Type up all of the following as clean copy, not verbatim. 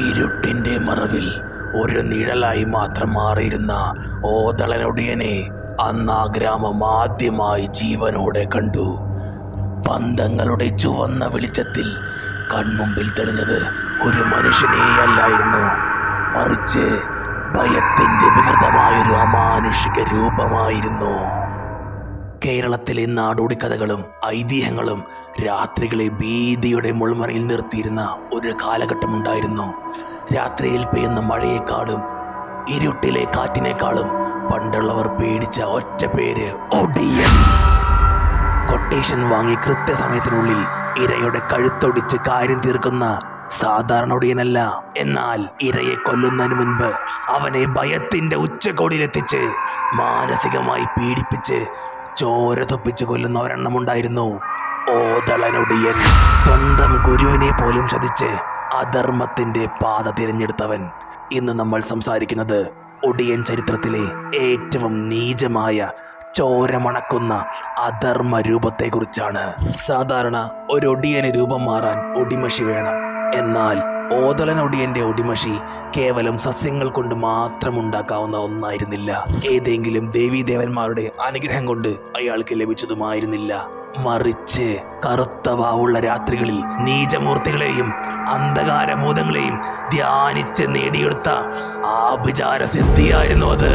ഇരുട്ടിന്റെ മറവിൽ ഒരു നിഴലായി മാത്രം മാറിയിരുന്ന ഓതളനൊടിയനെ അന്ന് ആ ഗ്രാമം ആദ്യമായി ജീവനോടെ കണ്ടു. പന്തങ്ങളുടെ ചുവന്ന വെളിച്ചത്തിൽ കൺമുമ്പിൽ തെളിഞ്ഞത് ഒരു മനുഷ്യനെയല്ലായിരുന്നു, മറിച്ച് ഭയത്തിന്റെ വികൃതമായൊരു അമാനുഷിക രൂപമായിരുന്നു. കേരളത്തിലെ നാടോടി കഥകളും ഐതിഹ്യങ്ങളും രാത്രികളെ ഭീതിയുടെ മുൾമുനയിൽ നിർത്തിയിരുന്ന ഒരു കാലഘട്ടമുണ്ടായിരുന്നു. രാത്രിയിൽ പെയ്യുന്ന മഴയേക്കാളും ഇരുട്ടിലെ കാറ്റിനേക്കാളും പണ്ടുള്ളവർ പേടിച്ച ഒറ്റ പേര് ഒടിയൻ. കൊട്ടേഷൻ വാങ്ങി കൃത്യസമയത്തിനുള്ളിൽ ഇരയുടെ കഴുത്തൊടിച്ച് കാര്യം തീർക്കുന്ന സാധാരണ ഒടിയനല്ല, എന്നാൽ ഇരയെ കൊല്ലുന്നതിന് മുൻപ് അവനെ ഭയത്തിന്റെ ഉച്ചകോടിയിലെത്തിച്ച് മാനസികമായി പീഡിപ്പിച്ച് ചോര തൊപ്പിച്ച് കൊല്ലുന്ന ഒരെണ്ണമുണ്ടായിരുന്നു, ഓതളനൊടിയൻ. സ്വന്തം ഗുരുവിനെ പോലും ചതിച്ച് അധർമ്മത്തിന്റെ പാത തിരഞ്ഞെടുത്തവൻ. ഇന്ന് നമ്മൾ സംസാരിക്കുന്നത് ഒടിയൻ ചരിത്രത്തിലെ ഏറ്റവും നീചമായ ചോരമണക്കുന്ന അധർമ്മ രൂപത്തെക്കുറിച്ചാണ്. സാധാരണ ഒരു ഒടിയന് രൂപം മാറാൻ ഒടിമഷി വേണം, എന്നാൽ ഓതളനൊടിയന്റെ ഒടിമഷി കേവലം സസ്യങ്ങൾ കൊണ്ട് മാത്രം ഉണ്ടാക്കാവുന്ന ഒന്നായിരുന്നില്ല. ഏതെങ്കിലും ദേവീദേവന്മാരുടെ അനുഗ്രഹം കൊണ്ട് അയാൾക്ക് ലഭിച്ചതുമായിരുന്നില്ല. മറിച്ച് കറുത്ത വാവുള്ള രാത്രികളിൽ നീചമൂർത്തികളെയും അന്ധകാരഭൂതങ്ങളെയും ധ്യാനിച്ച് നേടിയെടുത്ത ആഭിചാര സിദ്ധിയായിരുന്നു അത്.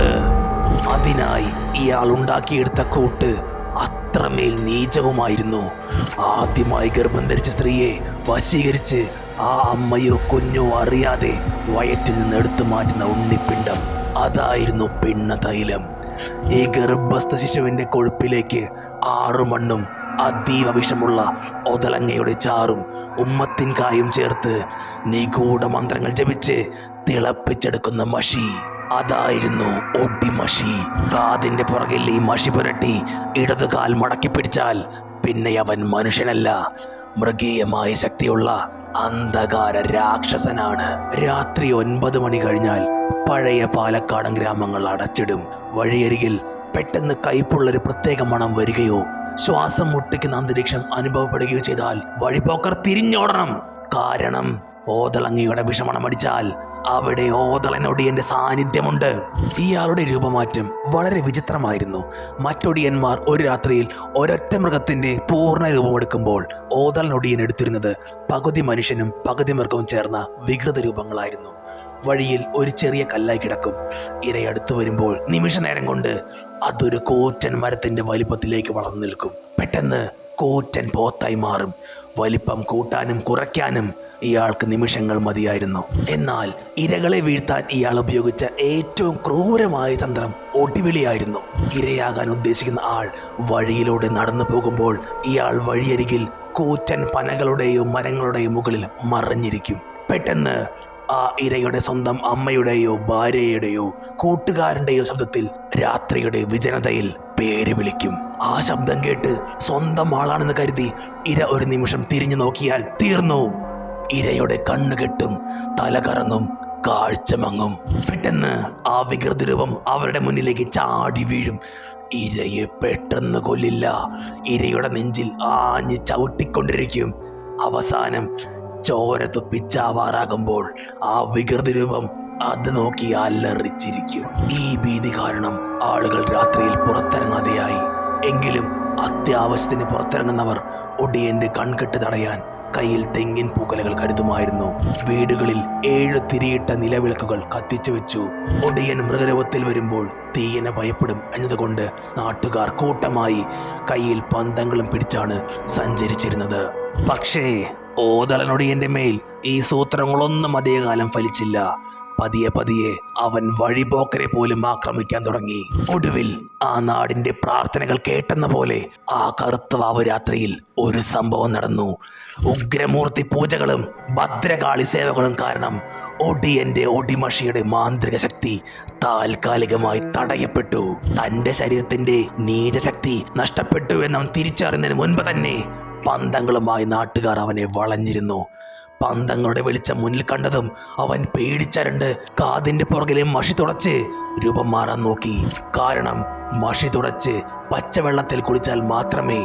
അതിനായി ഇയാൾ ഉണ്ടാക്കിയെടുത്ത കൂട്ട് അത്രമേൽ നീചവുമായിരുന്നു. ആദ്യമായി ഗർഭം ധരിച്ച സ്ത്രീയെ വശീകരിച്ച് ആ അമ്മയോ കുഞ്ഞോ അറിയാതെ വയറ്റിൽ നിന്ന് എടുത്തു മാറ്റുന്ന ഉണ്ണിപ്പിണ്ടം, അതായിരുന്നു പിണ്ണതൈലം. ഈ ഗർഭസ്ഥ ശിശുവിന്റെ കൊഴുപ്പിലേക്ക് 6 മണ്ണും അതീവ വിഷമുള്ള ഒതളങ്ങയുടെ ചാറും ഉമ്മത്തിൻകായും ചേർത്ത് നിഗൂഢ മന്ത്രങ്ങൾ ജപിച്ച് തിളപ്പിച്ചെടുക്കുന്ന മഷി, അതായിരുന്നു ഒടിമഷി. കാതിന്റെ പുറകിൽ ഈ മഷി പുരട്ടി ഇടതുകാൽ മടക്കി പിടിച്ചാൽ പിന്നെ അവൻ മനുഷ്യനല്ല, മൃഗീയമായ ശക്തിയുള്ള അന്ധകാര രാക്ഷസനാണ്. രാത്രി 9 മണി കഴിഞ്ഞാൽ പഴയ പാലക്കാടൻ ഗ്രാമങ്ങൾ അടച്ചിടും. വഴിയരികിൽ പെട്ടെന്ന് കയ്പുള്ളൊരു പ്രത്യേക മണം വരികയോ ശ്വാസം മുട്ടിക്കുന്ന അന്തരീക്ഷം അനുഭവപ്പെടുകയോ ചെയ്താൽ വഴിപോക്കർ തിരിഞ്ഞോടണം. കാരണം ഓതളങ്ങയുടെ വിഷമണമടിച്ചാൽ അവിടെ ഓതളനൊടിയന്റെ സാന്നിധ്യമുണ്ട്. ഇയാളുടെ രൂപമാറ്റം വളരെ വിചിത്രമായിരുന്നു. മറ്റൊടിയന്മാർ ഒരു രാത്രിയിൽ ഒരൊറ്റ മൃഗത്തിന്റെ പൂർണ്ണ രൂപമെടുക്കുമ്പോൾ ഓതളനൊടിയൻ എടുത്തിരുന്നത് പകുതി മനുഷ്യനും പകുതി മൃഗവും ചേർന്ന വികൃത രൂപങ്ങളായിരുന്നു. വഴിയിൽ ഒരു ചെറിയ കല്ലായി കിടക്കും. ഇരയടുത്തു വരുമ്പോൾ നിമിഷ നേരം കൊണ്ട് അതൊരു കൂറ്റൻ മരത്തിന്റെ വലിപ്പത്തിലേക്ക് വളർന്നു നിൽക്കും. പെട്ടെന്ന് കൂറ്റൻ പോത്തായി മാറും. വലിപ്പം കൂട്ടാനും കുറയ്ക്കാനും ഇയാൾക്ക് നിമിഷങ്ങൾ മതിയായിരുന്നു. എന്നാൽ ഇരകളെ വീഴ്ത്താൻ ഇയാൾ ഉപയോഗിച്ച ഏറ്റവും ക്രൂരമായ തന്ത്രം ഒടിവിളിയായിരുന്നു. ഇരയാകാൻ ഉദ്ദേശിക്കുന്ന ആൾ വഴിയിലൂടെ നടന്നു പോകുമ്പോൾ ഇയാൾ വഴിയരികിൽ കൂറ്റൻ പനകളുടെയോ മരങ്ങളുടെയോ മുകളിൽ മറഞ്ഞിരിക്കും. പെട്ടെന്ന് ആ ഇരയുടെ സ്വന്തം അമ്മയുടെയോ ഭാര്യയുടെയോ കൂട്ടുകാരന്റെയോ ശബ്ദത്തിൽ രാത്രിയുടെ വിജനതയിൽ പേര് വിളിക്കും. ആ ശബ്ദം കേട്ട് സ്വന്തം ആളാണെന്ന് കരുതി ഇര ഒരു നിമിഷം തിരിഞ്ഞു നോക്കിയാൽ തീർന്നു. ഇരയുടെ കണ്ണു കെട്ടും, തല കറങ്ങും, കാഴ്ച മങ്ങും. പെട്ടെന്ന് ആ വികൃത രൂപം അവരുടെ മുന്നിലേക്ക് ചാടി വീഴും. ഇരയെ പെട്ടെന്ന് കൊല്ലില്ല, ഇരയുടെ നെഞ്ചിൽ ആഞ്ഞ് ചവിട്ടിക്കൊണ്ടിരിക്കും. അവസാനം ചോര തുപ്പിച്ചാവാറാകുമ്പോൾ ആ വികൃത രൂപം അത് നോക്കി അലറിച്ചിരിക്കും. ഈ ഭീതി കാരണം ആളുകൾ രാത്രിയിൽ പുറത്തിറങ്ങാതെയായി. എങ്കിലും അത്യാവശ്യത്തിന് പുറത്തിറങ്ങുന്നവർ ഒടിയന്റെ കൺകെട്ട് തടയാൻ കയ്യിൽ തെങ്ങിൻ പൂക്കലകൾ കരുതുമായിരുന്നു. വീടുകളിൽ 7 തിരിയിട്ട നിലവിളക്കുകൾ കത്തിച്ചു വെച്ചു. ഒടിയൻ മൃഗരൂപത്തിൽ വരുമ്പോൾ തീയനെ ഭയപ്പെടും എന്നതുകൊണ്ട് നാട്ടുകാർ കൂട്ടമായി കയ്യിൽ പന്തങ്ങളും പിടിച്ചാണ് സഞ്ചരിച്ചിരുന്നത്. പക്ഷേ ഓതളനൊടിയന്റെ മേൽ ഈ സൂത്രങ്ങളൊന്നും അധികകാലം ഫലിച്ചില്ല. പതിയെ അവൻ വഴിപോക്കരെ പോലും ആക്രമിക്കാൻ തുടങ്ങി. ഒടുവിൽ ആ നാടിന്റെ പ്രാർത്ഥനകൾ കേട്ടെന്ന പോലെ ആ കറുത്ത വാവ് രാത്രിയിൽ ഒരു സംഭവം നടന്നു. ഉഗ്രമൂർത്തി പൂജകളും ഭദ്രകാളി സേവകളും കാരണം ഒടിയന്റെ ഒടിമഷിയുടെ മാന്ത്രിക ശക്തി താൽക്കാലികമായി തടയപ്പെട്ടു. തന്റെ ശരീരത്തിന്റെ നീചശക്തി നഷ്ടപ്പെട്ടു എന്നവൻ തിരിച്ചറിഞ്ഞതിന് മുൻപ് തന്നെ പന്തങ്ങളുമായി നാട്ടുകാർ അവനെ വളഞ്ഞിരുന്നു. പന്തങ്ങളുടെ വെളിച്ചം മുന്നിൽ കണ്ടതും അവൻ പേടിച്ചരണ്ട് കാതിന്റെ പുറകിലെ മഷി തുടച്ച് രൂപം മാറാൻ നോക്കി. കാരണം മഷി തുടച്ച് പച്ചവെള്ളത്തിൽ കുളിച്ചാൽ മാത്രമേ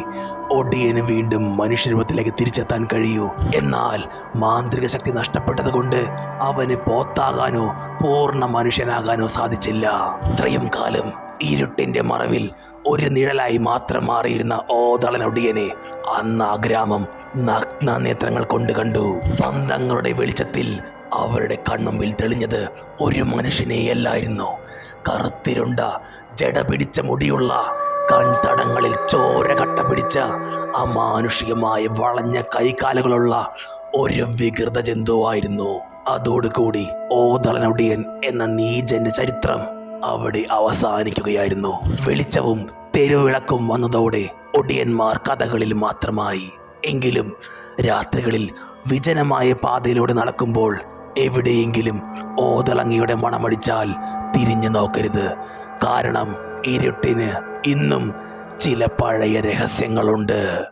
ഒടിയന് വീണ്ടും മനുഷ്യരൂപത്തിലേക്ക് തിരിച്ചെത്താൻ കഴിയൂ. എന്നാൽ മാന്ത്രിക ശക്തി നഷ്ടപ്പെട്ടത് കൊണ്ട് അവന് പോത്താകാനോ പൂർണ്ണ മനുഷ്യനാകാനോ സാധിച്ചില്ല. ഇത്രയും കാലം ഇരുട്ടിന്റെ മറവിൽ ഒരു നിഴലായി മാത്രം മാറിയിരുന്ന ഓതളനൊടിയനെ അന്ന് ആ ഗ്രാമം നഗ്ന നേത്രങ്ങൾ കൊണ്ട് കണ്ടു. പന്തങ്ങളുടെ വെളിച്ചത്തിൽ അവരുടെ കൺമുമ്പിൽ തെളിഞ്ഞത് ഒരു മനുഷ്യനെയല്ലായിരുന്നു. കറുത്തിരുണ്ട ജട പിടിച്ച മുടിയുള്ള, കൺതടങ്ങളിൽ ചോര കട്ട പിടിച്ച, അമാനുഷികമായ വളഞ്ഞ കൈകാലുകളുള്ള ഒരു വികൃത ജന്തുവായിരുന്നു. അതോടുകൂടി ഓതളനൊടിയൻ എന്ന നീചന്റെ ചരിത്രം അവിടെ അവസാനിക്കുകയായിരുന്നു. വെളിച്ചവും തെരുവിളക്കും വന്നതോടെ ഒടിയന്മാർ കഥകളിൽ മാത്രമായി. എങ്കിലും രാത്രികളിൽ വിജനമായ പാതയിലൂടെ നടക്കുമ്പോൾ എവിടെയെങ്കിലും ഓതളങ്ങയുടെ മണമടിച്ചാൽ തിരിഞ്ഞു നോക്കരുത്. കാരണം ഇരുട്ടിന് ഇന്നും ചില പഴയ രഹസ്യങ്ങളുണ്ട്.